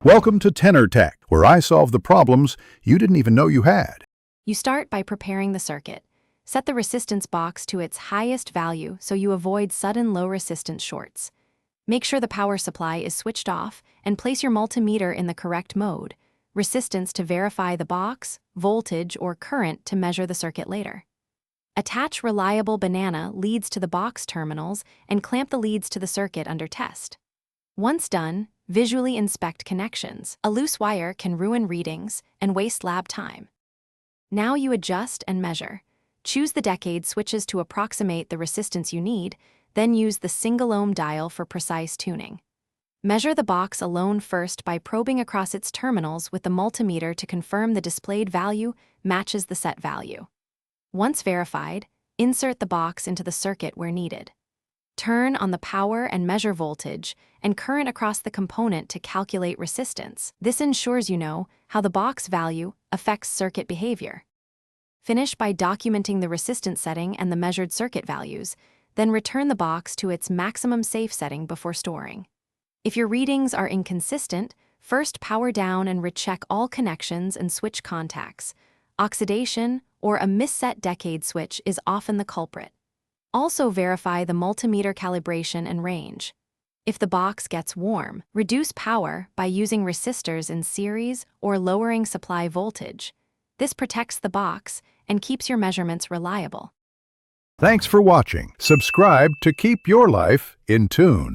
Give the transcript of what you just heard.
Welcome to Tenor Tech, where I solve the problems you didn't even know you had. You start by preparing the circuit. Set the resistance box to its highest value so you avoid sudden low resistance shorts. Make sure the power supply is switched off and place your multimeter in the correct mode. Resistance to verify the box, voltage or current to measure the circuit later. Attach reliable banana leads to the box terminals and clamp the leads to the circuit under test. Once done, visually inspect connections. A loose wire can ruin readings and waste lab time. Now you adjust and measure. Choose the decade switches to approximate the resistance you need, then use the single-ohm dial for precise tuning. Measure the box alone first by probing across its terminals with the multimeter to confirm the displayed value matches the set value. Once verified, insert the box into the circuit where needed. Turn on the power and measure voltage and current across the component to calculate resistance. This ensures you know how the box value affects circuit behavior. Finish by documenting the resistance setting and the measured circuit values, then return the box to its maximum safe setting before storing. If your readings are inconsistent, first power down and recheck all connections and switch contacts. Oxidation or a misset decade switch is often the culprit. Also verify the multimeter calibration and range. If the box gets warm, reduce power by using resistors in series or lowering supply voltage. This protects the box and keeps your measurements reliable. Thanks for watching. Subscribe to keep your life in tune.